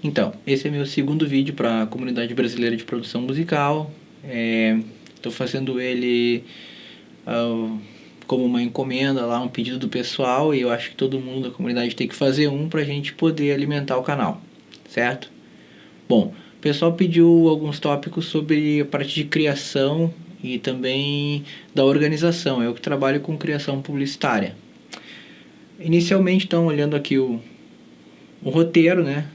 Então, esse é meu segundo vídeo para a comunidade brasileira de produção musical. Estou fazendo ele como uma encomenda lá, um pedido do pessoal, e eu acho que todo mundo da comunidade tem que fazer um para a gente poder alimentar o canal, certo? Bom, o pessoal pediu alguns tópicos sobre a parte de criação e também da organização. Eu que trabalho com criação publicitária. Inicialmente, então, olhando aqui o roteiro, né?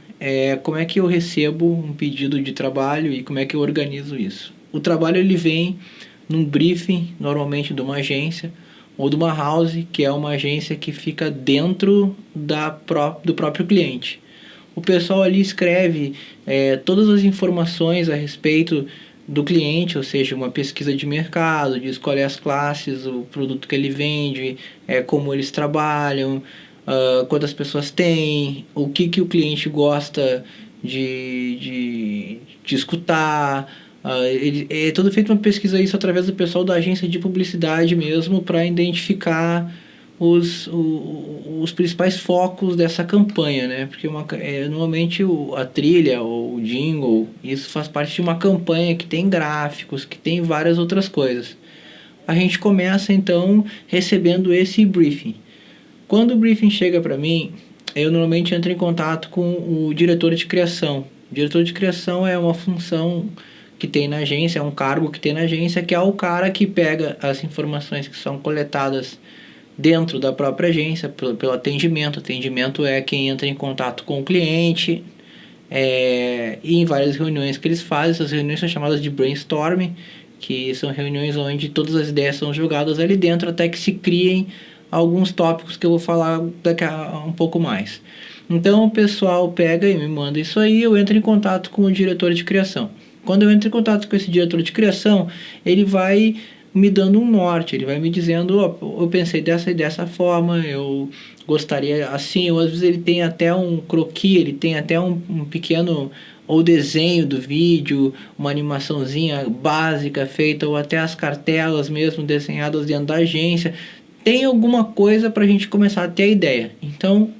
Como é que eu recebo um pedido de trabalho e como é que eu organizo isso? O trabalho ele vem num briefing, normalmente de uma agência ou de uma house, que é uma agência que fica dentro do próprio cliente. O pessoal ali escreve todas as informações a respeito do cliente, ou seja, uma pesquisa de mercado, de escolher as classes, o produto que ele vende, como eles trabalham, quantas pessoas tem, o que o cliente gosta de escutar. É tudo feito uma pesquisa isso através do pessoal da agência de publicidade mesmo, para identificar os principais focos dessa campanha, né? Porque normalmente a trilha ou o jingle, isso faz parte de uma campanha que tem gráficos, que tem várias outras coisas. A gente começa então recebendo esse briefing. Quando o briefing chega para mim, eu normalmente entro em contato com o diretor de criação. O diretor de criação é uma função que tem na agência, é um cargo que tem na agência, que é o cara que pega as informações que são coletadas dentro da própria agência pelo atendimento. Atendimento é quem entra em contato com o cliente, e em várias reuniões que eles fazem. Essas reuniões são chamadas de brainstorming, que são reuniões onde todas as ideias são jogadas ali dentro até que se criem alguns tópicos que eu vou falar daqui a um pouco mais. Então o pessoal pega e me manda isso aí, eu entro em contato com o diretor de criação. Quando eu entro em contato com esse diretor de criação, ele vai me dando um norte, ele vai me dizendo, eu pensei dessa forma, eu gostaria assim, ou às vezes ele tem até um croquis, ele tem até um pequeno ou desenho do vídeo, uma animaçãozinha básica feita, ou até as cartelas mesmo desenhadas dentro da agência. Tem alguma coisa para a gente começar a ter a ideia. Então,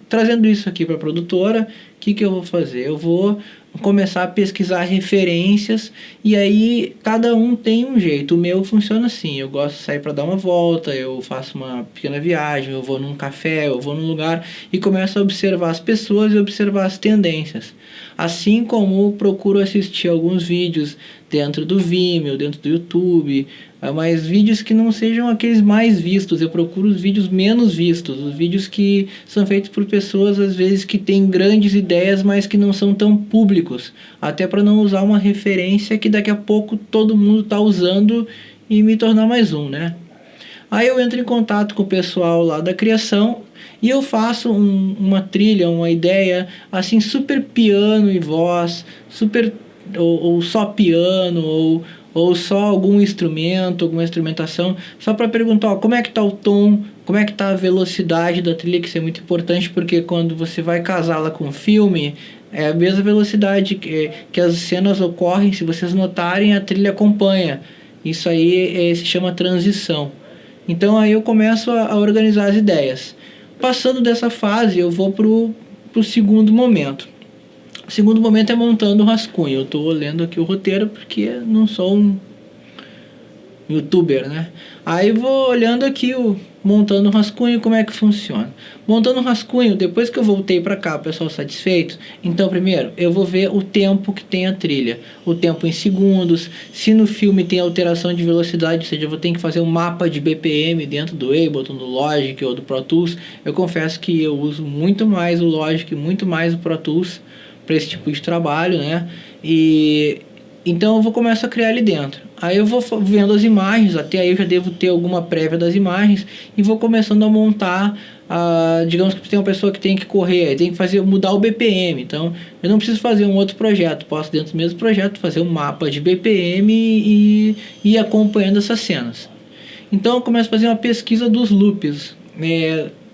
trazendo isso aqui para a produtora, o que eu vou fazer? Eu vou começar a pesquisar referências, e aí cada um tem um jeito. O meu funciona assim: eu gosto de sair para dar uma volta, eu faço uma pequena viagem, eu vou num café, eu vou num lugar e começo a observar as pessoas e observar as tendências. Assim como procuro assistir alguns vídeos dentro do Vimeo, dentro do YouTube, mas vídeos que não sejam aqueles mais vistos. Eu procuro os vídeos menos vistos, os vídeos que são feitos por pessoas às vezes que têm grandes ideias, mas que não são tão públicos, até para não usar uma referência que daqui a pouco todo mundo está usando e me tornar mais um, né? Aí eu entro em contato com o pessoal lá da criação e eu faço uma trilha, uma ideia assim, super piano e voz, super ou só piano, ou só algum instrumento, alguma instrumentação, só para perguntar, como é que está o tom, como é que está a velocidade da trilha, que isso é muito importante, porque quando você vai casá-la com o filme, é a mesma velocidade que as cenas ocorrem. Se vocês notarem, a trilha acompanha. Isso aí se chama transição. Então aí eu começo a organizar as ideias. Passando dessa fase, eu vou pro segundo momento. O segundo momento é montando o rascunho. Eu estou lendo aqui o roteiro porque não sou um youtuber, né? Aí vou olhando aqui montando o rascunho, como é que funciona. Montando o rascunho, depois que eu voltei para cá, o pessoal satisfeito, então primeiro eu vou ver o tempo que tem a trilha, o tempo em segundos, se no filme tem alteração de velocidade, ou seja, eu vou ter que fazer um mapa de BPM dentro do Ableton, do Logic ou do Pro Tools. Eu confesso que eu uso muito mais o Logic, muito mais o Pro Tools para esse tipo de trabalho, né? E então eu vou começar a criar ali dentro. Aí eu vou vendo as imagens, até aí eu já devo ter alguma prévia das imagens, e vou começando a montar. Digamos que tem uma pessoa que tem que correr, tem que mudar o BPM. Então eu não preciso fazer um outro projeto, posso dentro do mesmo projeto fazer um mapa de BPM e ir acompanhando essas cenas. Então eu começo a fazer uma pesquisa dos loops,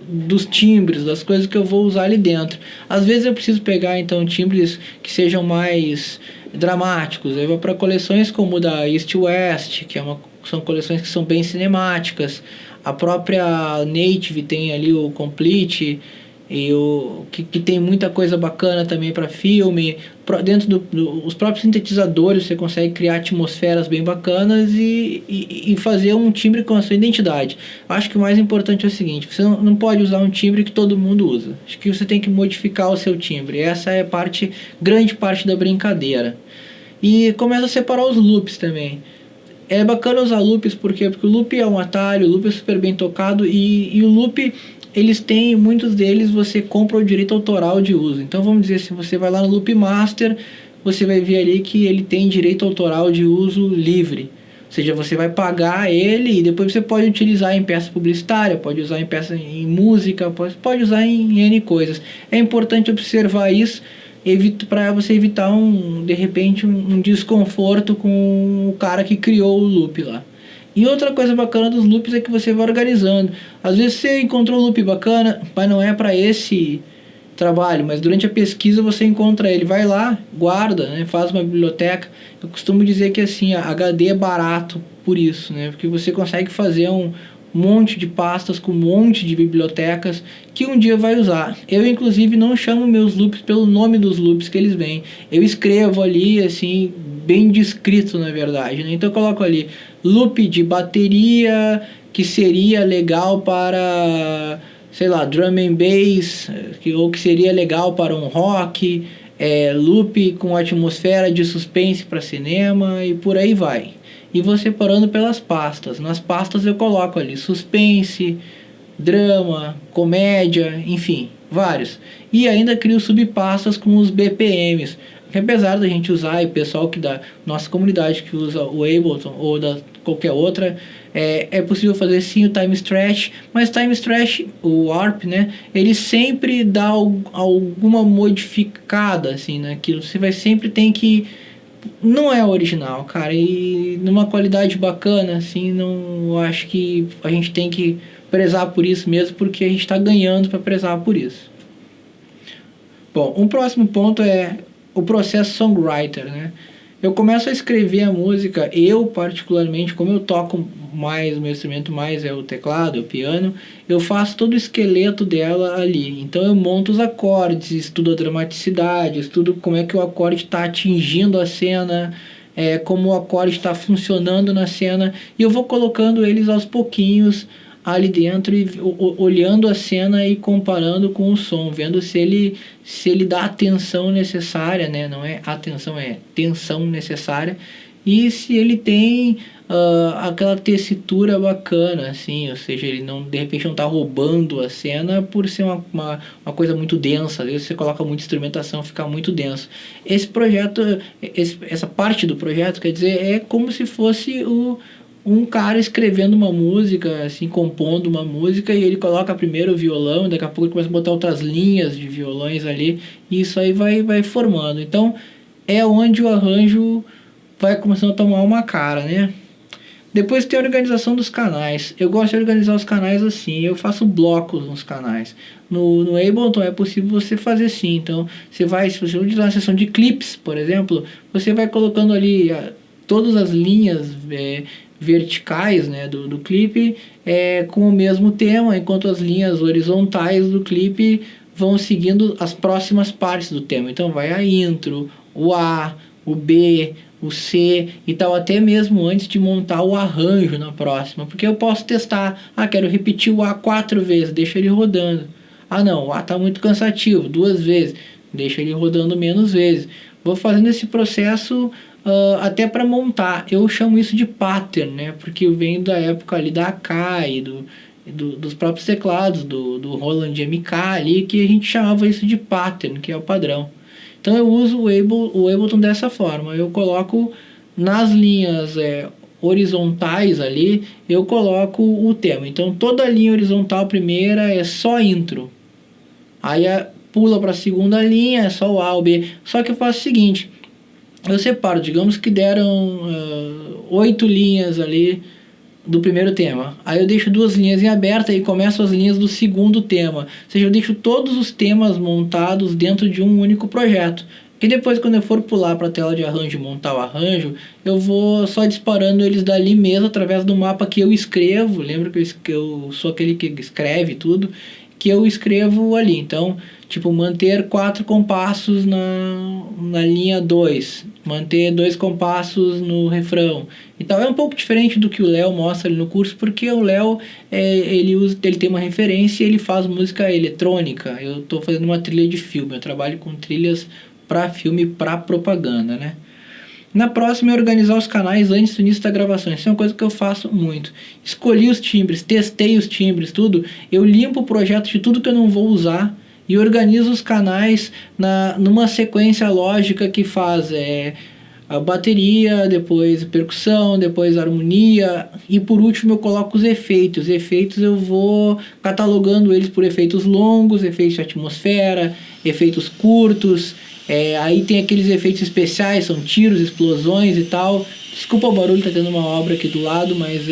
dos timbres, das coisas que eu vou usar ali dentro. Às vezes eu preciso pegar então timbres que sejam mais dramáticos. Eu vou para coleções como da East West, que são coleções que são bem cinemáticas. A própria Native tem ali o Complete, que tem muita coisa bacana também para filme. Dentro os próprios sintetizadores você consegue criar atmosferas bem bacanas e fazer um timbre com a sua identidade. Acho que o mais importante é o seguinte: você não pode usar um timbre que todo mundo usa. Acho que você tem que modificar o seu timbre. Essa é grande parte da brincadeira. E começa a separar os loops também. É bacana usar loops porque o loop é um atalho, o loop é super bem tocado e o loop, muitos deles você compra o direito autoral de uso. Então vamos dizer, se você vai lá no Loop Master, você vai ver ali que ele tem direito autoral de uso livre. Ou seja, você vai pagar ele e depois você pode utilizar em peça publicitária, pode usar em peça em música, pode usar em N coisas. É importante observar isso para você evitar de repente um desconforto com o cara que criou o loop lá. E outra coisa bacana dos loops é que você vai organizando. Às vezes você encontrou um loop bacana, mas não é para esse trabalho, mas durante a pesquisa você encontra ele. Vai lá, guarda, né, faz uma biblioteca. Eu costumo dizer que assim, a HD é barato por isso, né, porque você consegue fazer um monte de pastas com um monte de bibliotecas que um dia vai usar. Eu inclusive não chamo meus loops pelo nome dos loops que eles vêm. Eu escrevo ali assim, bem descrito na verdade, né? Então eu coloco ali loop de bateria que seria legal para, sei lá, drum and bass, ou que seria legal para um rock, loop com atmosfera de suspense para cinema e por aí vai. E vou separando pelas pastas. Nas pastas eu coloco ali suspense, drama, comédia, enfim, vários. E ainda crio subpastas com os BPMs. Que apesar da gente usar, e pessoal que da nossa comunidade que usa o Ableton ou da qualquer outra, é possível fazer sim o time stretch, mas time stretch, o ARP, né, ele sempre dá alguma modificada assim naquilo. Você vai sempre tem que, não é original, cara, e numa qualidade bacana, assim, não acho que a gente tem que prezar por isso mesmo, porque a gente está ganhando para prezar por isso. Bom, um próximo ponto é o processo songwriter, né? Eu começo a escrever a música, eu particularmente, como eu toco mais, o meu instrumento mais é o teclado, é o piano, eu faço todo o esqueleto dela ali. Então eu monto os acordes, estudo a dramaticidade, estudo como é que o acorde está atingindo a cena, como o acorde está funcionando na cena, e eu vou colocando eles aos pouquinhos ali dentro e olhando a cena e comparando com o som, vendo se ele dá a tensão necessária, né? Não é atenção, é tensão necessária, e se ele tem aquela tessitura bacana, assim, ou seja, ele não, de repente não está roubando a cena por ser uma coisa muito densa. Às vezes você coloca muita instrumentação, fica muito denso. Esse projeto, essa parte do projeto, quer dizer, é como se fosse um cara escrevendo uma música, assim, compondo uma música, e ele coloca primeiro o violão, daqui a pouco ele começa a botar outras linhas de violões ali, e isso aí vai formando. Então, é onde o arranjo vai começando a tomar uma cara, né? Depois tem a organização dos canais. Eu gosto de organizar os canais assim, eu faço blocos nos canais. No Ableton é possível você fazer assim, então, se você utilizar a seção de clips, por exemplo, você vai colocando ali todas as linhas verticais, né, do clipe com o mesmo tema, enquanto as linhas horizontais do clipe vão seguindo as próximas partes do tema. Então vai a intro, o A, o B, o C e tal, até mesmo antes de montar o arranjo na próxima, porque eu posso testar, quero repetir o A 4 vezes, deixa ele rodando. Não, o A está muito cansativo, 2 vezes, deixa ele rodando menos vezes. Vou fazendo esse processo até para montar. Eu chamo isso de pattern, né? Porque vem da época ali da Akai, dos próprios teclados, do Roland MK ali, que a gente chamava isso de pattern, que é o padrão. Então eu uso o Ableton dessa forma. Eu coloco nas linhas horizontais ali, eu coloco o tema. Então toda a linha horizontal primeira é só intro. Aí pula para a segunda linha, é só o A, o B. Só que eu faço o seguinte: eu separo, digamos que deram 8 linhas ali do primeiro tema. Aí eu deixo 2 linhas em aberta e começo as linhas do segundo tema. Ou seja, eu deixo todos os temas montados dentro de um único projeto. E depois, quando eu for pular para a tela de arranjo e montar o arranjo, eu vou só disparando eles dali mesmo através do mapa que eu escrevo. Lembra que eu sou aquele que escreve tudo. que eu escrevo ali. Então, tipo, manter 4 compassos na linha 2, manter 2 compassos no refrão. Então é um pouco diferente do que o Léo mostra ali no curso, porque o Léo ele tem uma referência e ele faz música eletrônica. Eu estou fazendo uma trilha de filme, eu trabalho com trilhas para filme, para propaganda, né? Na próxima é organizar os canais antes do início da gravação. Isso é uma coisa que eu faço muito. Escolhi os timbres, testei os timbres, tudo. Eu limpo o projeto de tudo que eu não vou usar e organizo os canais numa sequência lógica que faz a bateria, depois percussão, depois harmonia e por último eu coloco os efeitos. Os efeitos eu vou catalogando eles por efeitos longos, efeitos de atmosfera, efeitos curtos. Aí tem aqueles efeitos especiais, são tiros, explosões e tal. Desculpa o barulho, tá tendo uma obra aqui do lado, mas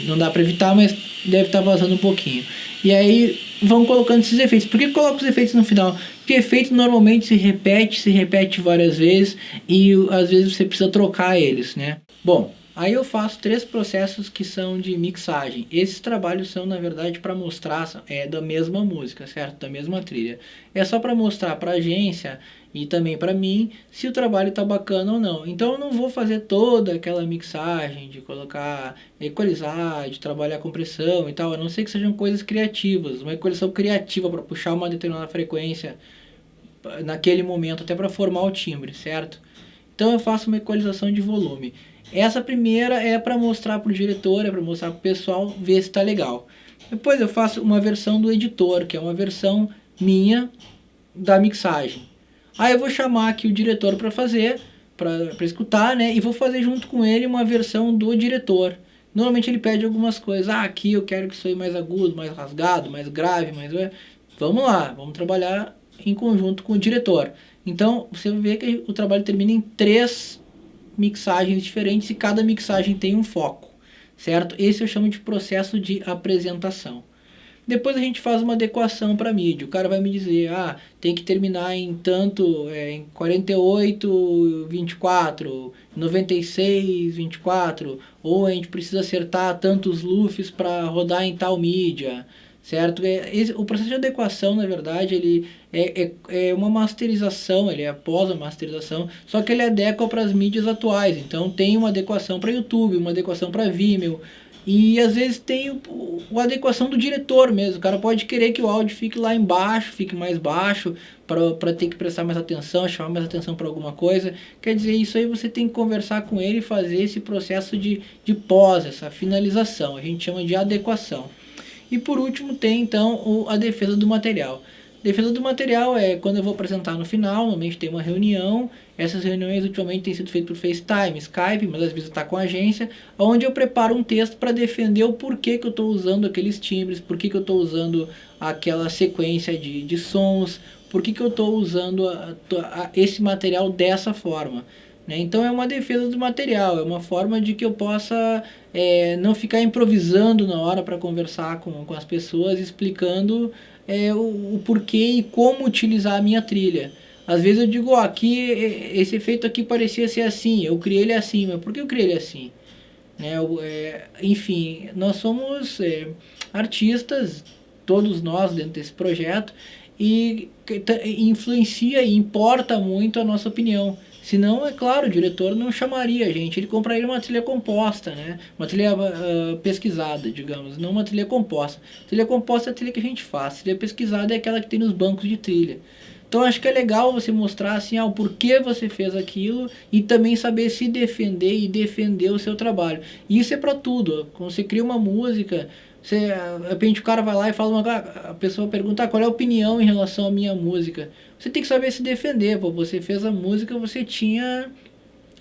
não dá para evitar, mas deve estar vazando um pouquinho. E aí vão colocando esses efeitos. Por que coloco os efeitos no final? Porque efeito normalmente se repete várias vezes e às vezes você precisa trocar eles, né? Bom, aí eu faço 3 processos que são de mixagem. Esses trabalhos são, na verdade, para mostrar, da mesma música, certo? Da mesma trilha. É só para mostrar para a agência e também para mim se o trabalho está bacana ou não. Então eu não vou fazer toda aquela mixagem de colocar, equalizar, de trabalhar compressão e tal, a não ser que sejam coisas criativas, uma equalização criativa para puxar uma determinada frequência naquele momento, até para formar o timbre, certo? Então eu faço uma equalização de volume. Essa primeira é para mostrar para o diretor, é para mostrar para o pessoal ver se está legal. Depois eu faço uma versão do editor, que é uma versão minha da mixagem. Aí eu vou chamar aqui o diretor para fazer, para escutar, né? E vou fazer junto com ele uma versão do diretor. Normalmente ele pede algumas coisas. Aqui eu quero que soe mais agudo, mais rasgado, mais grave, mais... Vamos lá, vamos trabalhar em conjunto com o diretor. Então você vê que o trabalho termina em 3 mixagens diferentes e cada mixagem tem um foco, certo? Esse eu chamo de processo de apresentação. Depois a gente faz uma adequação para mídia. O cara vai me dizer, tem que terminar em tanto, em 48, 24, 96, 24, ou a gente precisa acertar tantos LUFs para rodar em tal mídia, certo? O processo de adequação, na verdade, ele é uma masterização, ele é após a masterização, só que ele adequa para as mídias atuais. Então tem uma adequação para YouTube, uma adequação para Vimeo, e às vezes tem a adequação do diretor mesmo. O cara pode querer que o áudio fique lá embaixo, fique mais baixo, para ter que prestar mais atenção, chamar mais atenção para alguma coisa. Quer dizer, isso aí você tem que conversar com ele e fazer esse processo de pós, essa finalização. A gente chama de adequação. E por último tem então a defesa do material. Defesa do material é quando eu vou apresentar no final, normalmente tem uma reunião. Essas reuniões ultimamente têm sido feitas por FaceTime, Skype, mas às vezes está com a agência, onde eu preparo um texto para defender o porquê que eu estou usando aqueles timbres, por que eu estou usando aquela sequência de sons, por que eu estou usando esse material dessa forma. Né? Então é uma defesa do material, é uma forma de que eu possa não ficar improvisando na hora para conversar com as pessoas, explicando o porquê e como utilizar a minha trilha. Às vezes eu digo, aqui esse efeito aqui parecia ser assim, eu criei ele assim, mas por que eu criei ele assim? Né? Enfim, nós somos artistas, todos nós dentro desse projeto, e influencia e importa muito a nossa opinião. Senão, é claro, o diretor não chamaria a gente, ele compraria uma trilha composta, né? Uma trilha pesquisada, digamos, não uma trilha composta. Trilha composta é a trilha que a gente faz, trilha pesquisada é aquela que tem nos bancos de trilha. Então acho que é legal você mostrar assim, o porquê você fez aquilo e também saber se defender e defender o seu trabalho. E isso é para tudo. Quando você cria uma música, de repente o cara vai lá e fala a pessoa pergunta qual é a opinião em relação à minha música. Você tem que saber se defender, pô. Você fez a música, você tinha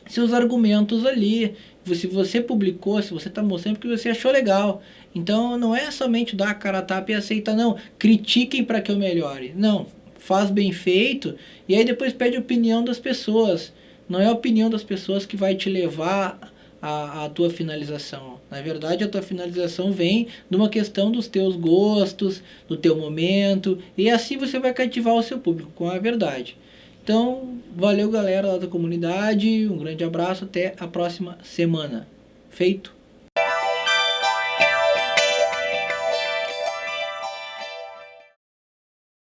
seus argumentos ali. Se você publicou, se você está mostrando porque você achou legal. Então não é somente dar a cara a tapa e aceitar, não. Critiquem para que eu melhore. Não. Faz bem feito e aí depois pede a opinião das pessoas. Não é a opinião das pessoas que vai te levar a tua finalização. Na verdade, a tua finalização vem de uma questão dos teus gostos, do teu momento, e assim você vai cativar o seu público com a verdade. Então, valeu galera lá da comunidade, um grande abraço, até a próxima semana. Feito!